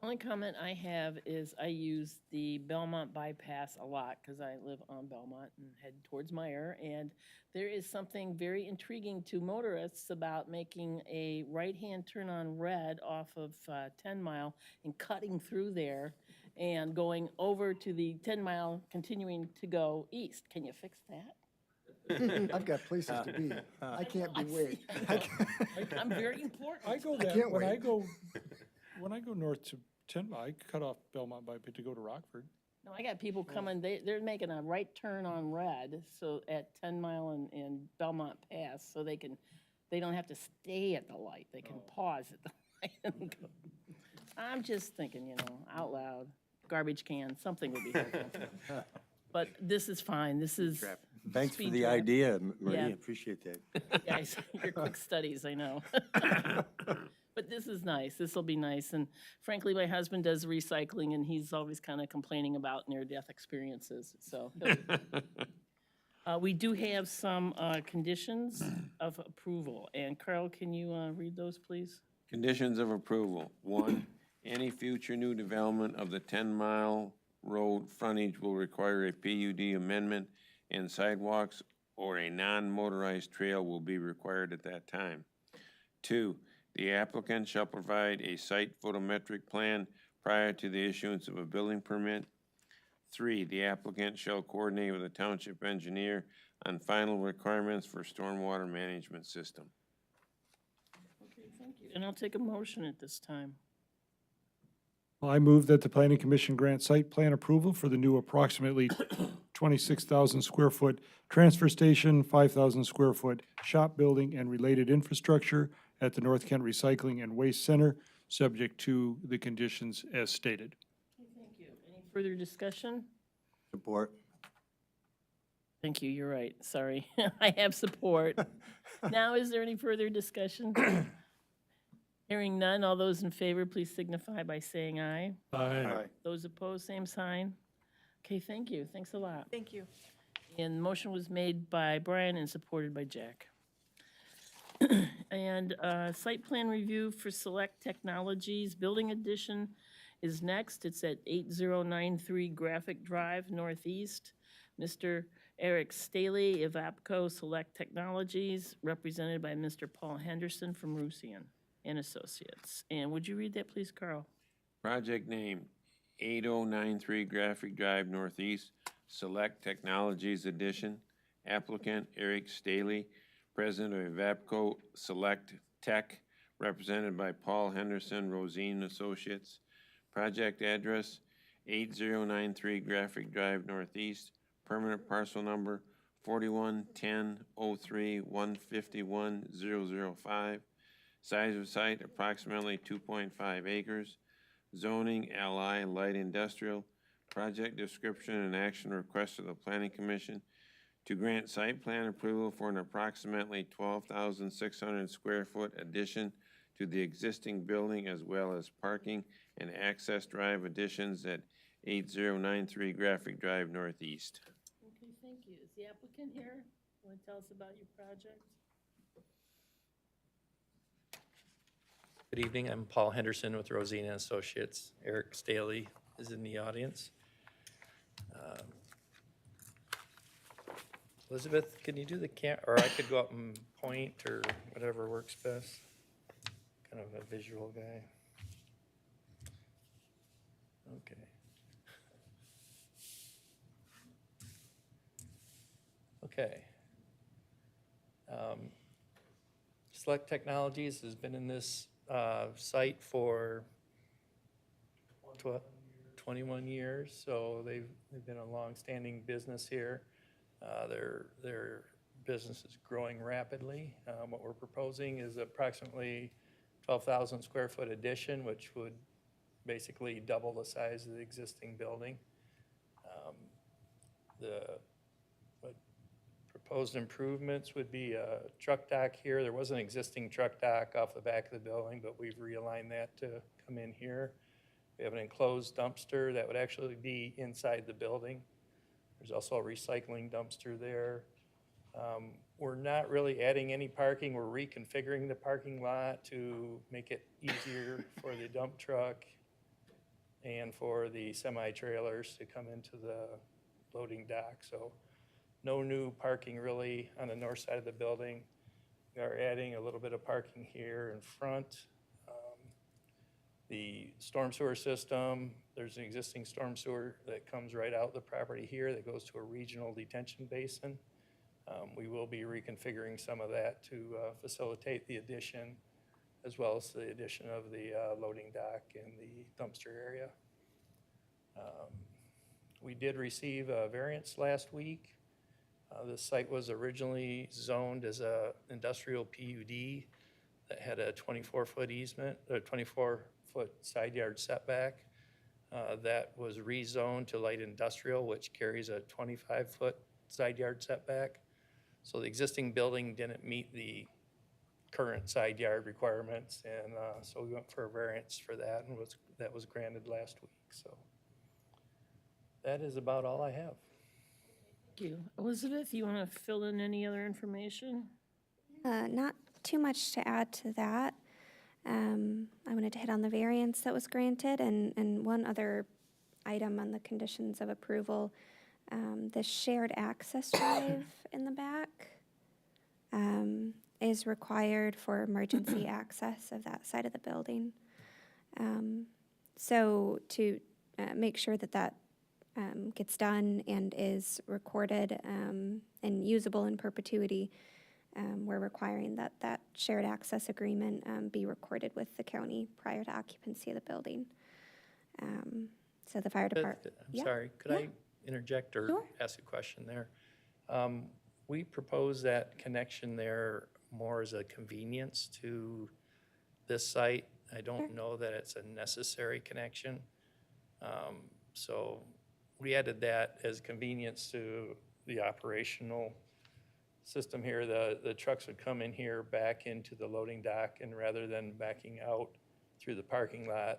Only comment I have is I use the Belmont bypass a lot because I live on Belmont and head towards Meyer. And there is something very intriguing to motorists about making a right-hand turn on red off of 10 Mile and cutting through there and going over to the 10 Mile, continuing to go east. Can you fix that? I've got places to be. I can't be wait. I'm very important. I go can't that, wait. when I go north to 10 Mile, I cut off Belmont by to go to Rockford. No, I got people coming, they're making a right turn on red, so at 10 Mile and Belmont Pass, so they don't have to stay at the light, they can pause at the light and go. I'm just thinking, out loud, garbage can, something would be helpful. But this is fine, this is. Thanks for speed the trap. idea, Marie, Yeah. appreciate that. Guys, your quick studies, I know. But this is nice, this will be nice, and frankly, my husband does recycling, and he's always kind of complaining about near-death experiences, so. We do have some conditions of approval, and Carl, can you read those, please? Conditions of approval. 1, any future new development of the 10-mile road frontage will require a PUD amendment, and sidewalks or a non-motorized trail will be required at that time. 2, the applicant shall provide a site photometric plan prior to the issuance of a building permit. 3, the applicant shall coordinate with the township engineer on final requirements for stormwater management system. Okay, thank you. And I'll take a motion at this time. I move that the planning commission grant site plan approval for the new approximately 26,000 square foot transfer station, 5,000 square foot shop building and related infrastructure at the North Kent Recycling and Waste Center, subject to the conditions as stated. Okay, thank you. Any further discussion? Support. Thank you, you're right, sorry. I have support. Now, is there any further discussion? Hearing none, all those in favor, please signify by saying aye. Aye. Those opposed, same sign. Okay, thank you, thanks a lot. Thank you. And the motion was made by Brian and supported by Jack. And site plan review for Select Technologies, building addition is next. It's at 8093 Graphic Drive Northeast. Mr. Eric Staley of APCO Select Technologies, represented by Mr. Paul Henderson from Rusian and Associates. And would you read that, please, Carl? Project name, 8093 Graphic Drive Northeast, Select Technologies Edition. Applicant, Eric Staley, President of Evapco Select Tech, represented by Paul Henderson, Rosine Associates. Project address, 8093 Graphic Drive Northeast, permanent parcel number 4110-03-151-005. Size of site approximately 2.5 acres. Zoning LI Light Industrial. Project description and action request of the Planning Commission to grant site plan approval for an approximately 12,600 square foot addition to the existing building, as well as parking and access drive additions at 8093 Graphic Drive Northeast. Okay, thank you. Is the applicant here? Want to tell us about your project? Good evening, I'm Paul Henderson with Rosina Associates. Eric Staley is in the audience. Elizabeth, can you do the or I could go up and point or whatever works best. Kind of a visual guy. Okay. Okay. Select Technologies has been in this site for 21 years, so they've been a long-standing business here. Their business is growing rapidly. What we're proposing is approximately 12,000 square foot addition, which would basically double the size of the existing building. The proposed improvements would be a truck dock here. There was an existing truck dock off the back of the building, but we've realigned that to come in here. We have an enclosed dumpster that would actually be inside the building. There's also a recycling dumpster there. We're not really adding any parking. We're reconfiguring the parking lot to make it easier for the dump truck and for the semi-trailers to come into the loading dock. So no new parking really on the north side of the building. We are adding a little bit of parking here in front. The storm sewer system, there's an existing storm sewer that comes right out the property here that goes to a regional detention basin. We will be reconfiguring some of that to facilitate the addition, as well as the addition of the loading dock and the dumpster area. We did receive a variance last week. The site was originally zoned as a industrial PUD that had a 24-foot easement, or 24-foot side yard setback. That was rezoned to light industrial, which carries a 25-foot side yard setback. So the existing building didn't meet the current side yard requirements, and so we went for a variance for that, and that was granted last week. So that is about all I have. Thank you. Elizabeth, you want to fill in any other information? Not too much to add to that. I wanted to hit on the variance that was granted and one other item on the conditions of approval. The shared access drive in the back is required for emergency access of that side of the building. So to make sure that that gets done and is recorded and usable in perpetuity, we're requiring that that shared access agreement be recorded with the county prior to occupancy of the building. So the fire department. I'm sorry, could I interject or ask a question there? We propose that connection there more as a convenience to this site. I don't know that it's a necessary connection. So we added that as convenience to the operational system here. The trucks would come in here, back into the loading dock, and rather than backing out through the parking lot,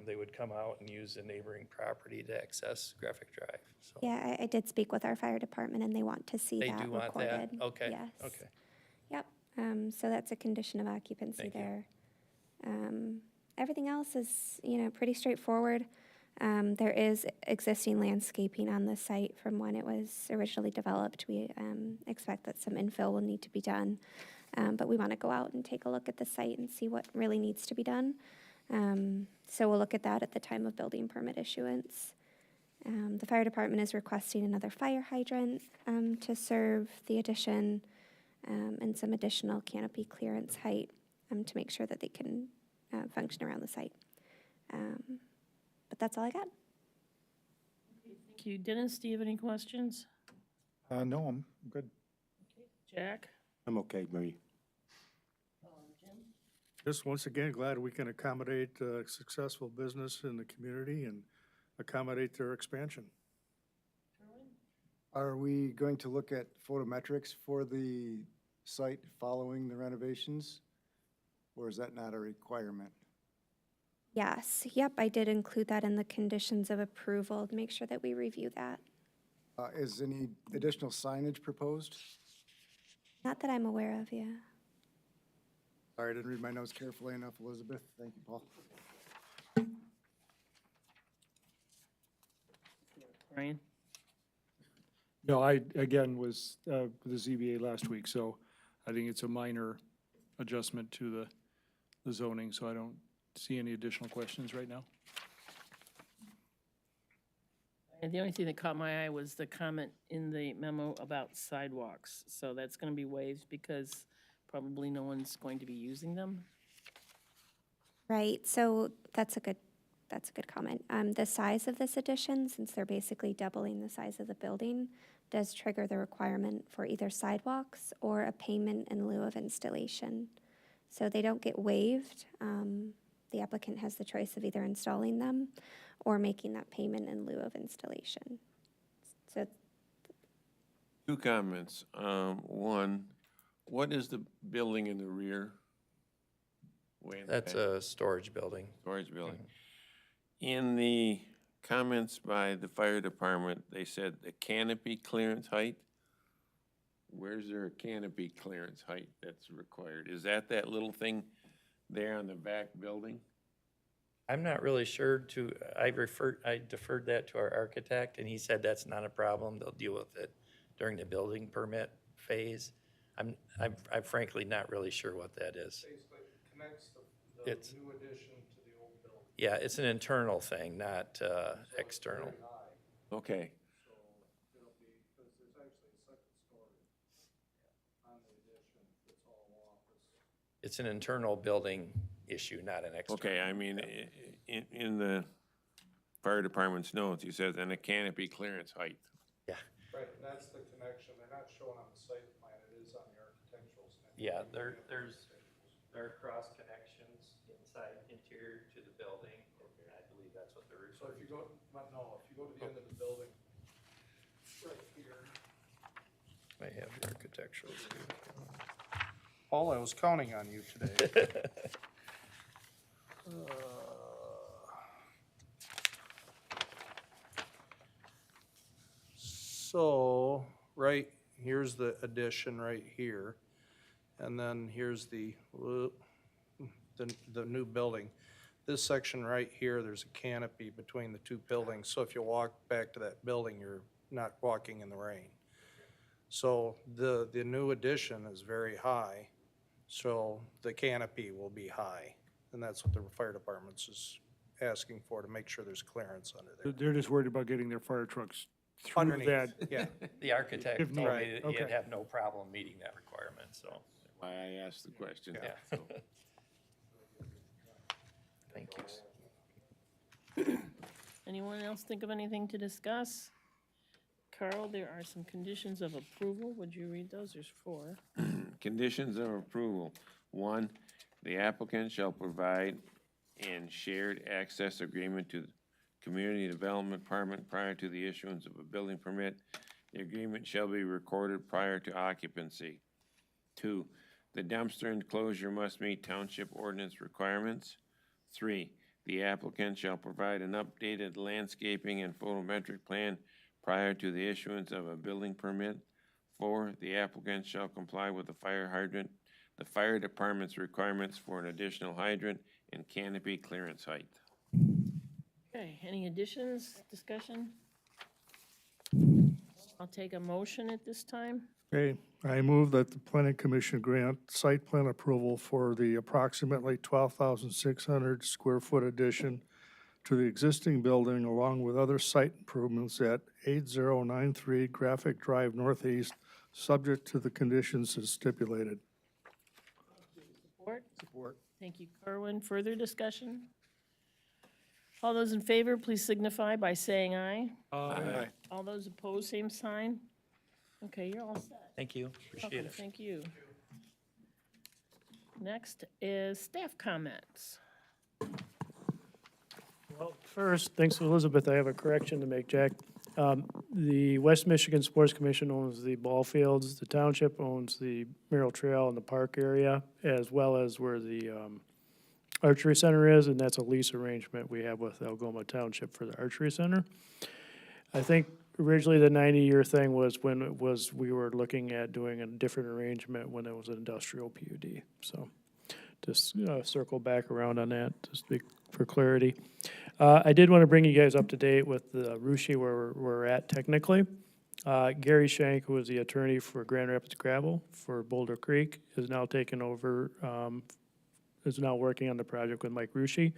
they would come out and use the neighboring property to access Graphic Drive. So Yeah, I did speak with our fire department, and they want to see they that do want recorded. that? Okay, Yes. okay. Yep. So that's a condition of occupancy Thank you. there. Everything else is, pretty straightforward. There is existing landscaping on the site from when it was originally developed. We expect that some infill will need to be done, but we want to go out and take a look at the site and see what really needs to be done. So we'll look at that at the time of building permit issuance. The fire department is requesting another fire hydrant to serve the addition and some additional canopy clearance height to make sure that they can function around the site. But that's all I got. Thank you. Dennis, do you have any questions? No, I'm good. Jack? I'm okay, Marie. Just once again, glad we can accommodate successful business in the community and accommodate their expansion. Are we going to look at photometrics for the site following the renovations? Or is that not a requirement? Yes, yep, I did include that in the conditions of approval to make sure that we review that. Is any additional signage proposed? Not that I'm aware of, yeah. Sorry, I didn't read my notes carefully enough, Elizabeth. Thank you, Paul. Brian? No, I, again, was with the ZBA last week, so I think it's a minor adjustment to the zoning, so I don't see any additional questions right now. And the only thing that caught my eye was the comment in the memo about sidewalks. So that's going to be waived because probably no one's going to be using them. Right, so that's a good comment. The size of this addition, since they're basically doubling the size of the building, does trigger the requirement for either sidewalks or a payment in lieu of installation. So they don't get waived. The applicant has the choice of either installing them or making that payment in lieu of installation. So Two comments. One, what is the building in the rear? Way in the That's back? a storage building. Storage building. In the comments by the fire department, they said the canopy clearance height. Where's there a canopy clearance height that's required? Is that little thing there on the back building? I'm not really sure I deferred that to our architect, and he said that's not a problem. They'll deal with it during the building permit phase. I'm frankly not really sure what that is. Basically, it connects It's- new addition to the old building. Yeah, it's an internal thing, not external. Okay, So it'll be, because there's actually a second story on the addition, it's all office. It's an internal building issue, not an external. okay, I mean, in the fire department's notes, he says, and a canopy clearance height. Yeah, Right, and that's the connection, they're not shown on the site plan, it is on the architectural standard. yeah, there are cross connections interior to the building, and I believe that's what they're So referring if you to. if you go to the end of the building, right here. I have the architectural too. Paul, I was counting on you today. So, right, here's the addition right here. And then here's the new building. This section right here, there's a canopy between the two buildings. So if you walk back to that building, you're not walking in the rain. So the new addition is very high, so the canopy will be high. And that's what the fire department's is asking for, to make sure there's clearance under there. They're just worried about getting their fire trucks through Underneath, that. yeah. The architect If told me needed, that he'd okay. have no problem meeting that requirement, so, Why I asked the question. yeah. So, Thank you. Anyone else think of anything to discuss? Carl, there are some conditions of approval. Would you read those? There's 4. Conditions of approval. 1, the applicant shall provide an shared access agreement to the Community Development Department prior to the issuance of a building permit. The agreement shall be recorded prior to occupancy. 2, the dumpster enclosure must meet township ordinance requirements. 3, the applicant shall provide an updated landscaping and photometric plan prior to the issuance of a building permit. 4, the applicant shall comply with the fire department's requirements for an additional hydrant and canopy clearance height. Okay, any additions, discussion? I'll take a motion at this time. Okay, I move that the planning commission grant site plan approval for the approximately 12,600 square foot addition to the existing building along with other site improvements at 8093 Graphic Drive Northeast, subject to the conditions as stipulated. Support? Support. Thank you, Kerwin. Further discussion? All those in favor, please signify by saying aye. Aye. All those opposed, same sign. Okay, you're all set. Thank you, appreciate Welcome, it. thank you. Next is staff comments. Well, first, thanks Elizabeth, I have a correction to make, Jack. The West Michigan Sports Commission owns the ball fields, the township owns the Merrill Trail and the park area, as well as where the archery center is, and that's a lease arrangement we have with Algoma Township for the archery center. I think originally the 90-year thing was when it was, we were looking at doing a different arrangement when it was an industrial PUD. So just circle back around on that, just for clarity. I did want to bring you guys up to date with the Rushi where we're at technically. Gary Shank, who was the attorney for Grand Rapids Gravel for Boulder Creek, is now taken over, is now working on the project with Mike Rushi.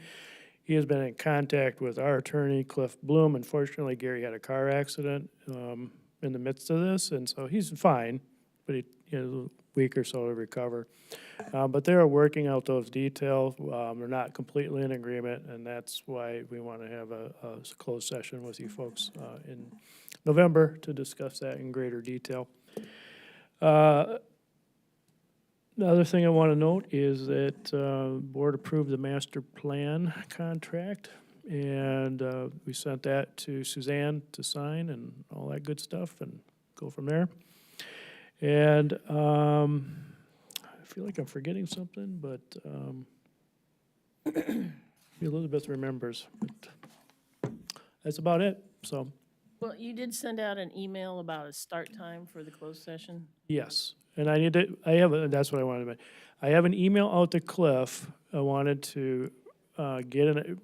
He has been in contact with our attorney, Cliff Bloom. Unfortunately, Gary had a car accident in the midst of this, and so he's fine, but he has a week or so to recover. But they are working out those details. They're not completely in agreement, and that's why we want to have a closed session with you folks in November to discuss that in greater detail. The other thing I want to note is that board approved the master plan contract, and we sent that to Suzanne to sign and all that good stuff, and go from there. And I feel like I'm forgetting something, but Elizabeth remembers. But that's about it, so, Well, you did send out an email about a start time for the closed session. yes. And that's what I wanted to make. I have an email out to Cliff. I wanted to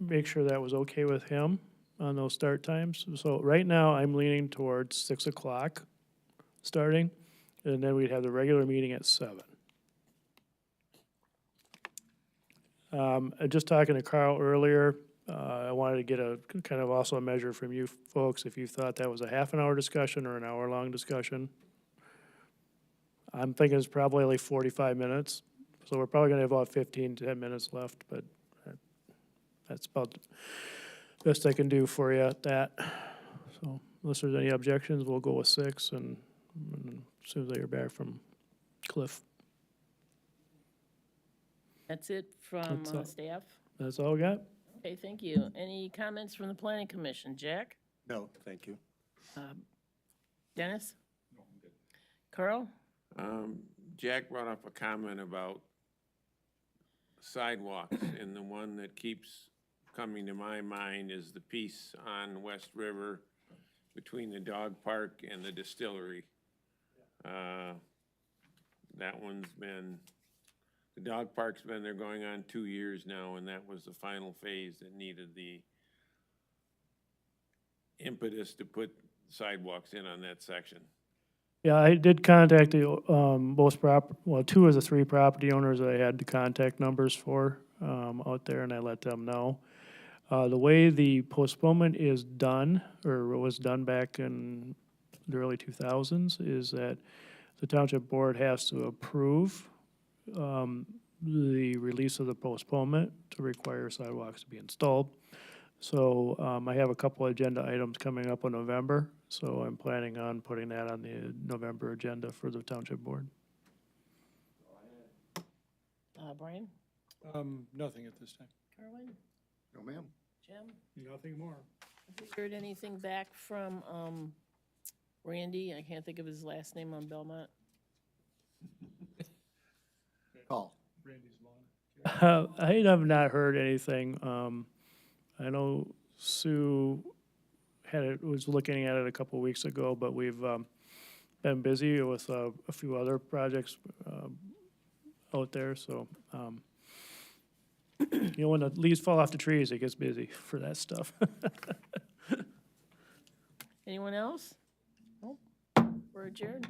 make sure that was okay with him on those start times. So right now, I'm leaning towards 6 o'clock starting, and then we'd have the regular meeting at 7. Just talking to Carl earlier, I wanted to get a kind of also a measure from you folks if you thought that was a half an hour discussion or an hour-long discussion. I'm thinking it's probably like 45 minutes, so we're probably gonna have about 10 minutes left, but that's about the best I can do for you at that. So unless there's any objections, we'll go with 6, and as soon as I hear back from Cliff. That's it from That's all. staff? That's all we got? Okay, thank you. Any comments from the planning commission? Jack? No, thank you. Dennis? Carl? Jack brought up a comment about sidewalks, and the one that keeps coming to my mind is the piece on West River between the dog park and the distillery. That one's been, the dog park's been there going on 2 years now, and that was the final phase that needed the impetus to put sidewalks in on that section. Yeah, I did contact the, two of the 3 property owners that I had the contact numbers for, out there, and I let them know. The way the postponement is done, or was done back in the early 2000s, is that the township board has to approve, the release of the postponement to require sidewalks to be installed. So, I have a couple agenda items coming up in November, so I'm planning on putting that on the November agenda for the township board. Brian? Nothing at this time. Carwin? No, ma'am. Jim? Nothing more. Have you heard anything back from Randy? I can't think of his last name on Belmont. Call. Randy's lawn. I have not heard anything. I know Sue was looking at it a couple weeks ago, but we've been busy with a few other projects out there, so when the leaves fall off the trees, it gets busy for that stuff. Anyone else? Nope. We're adjourned.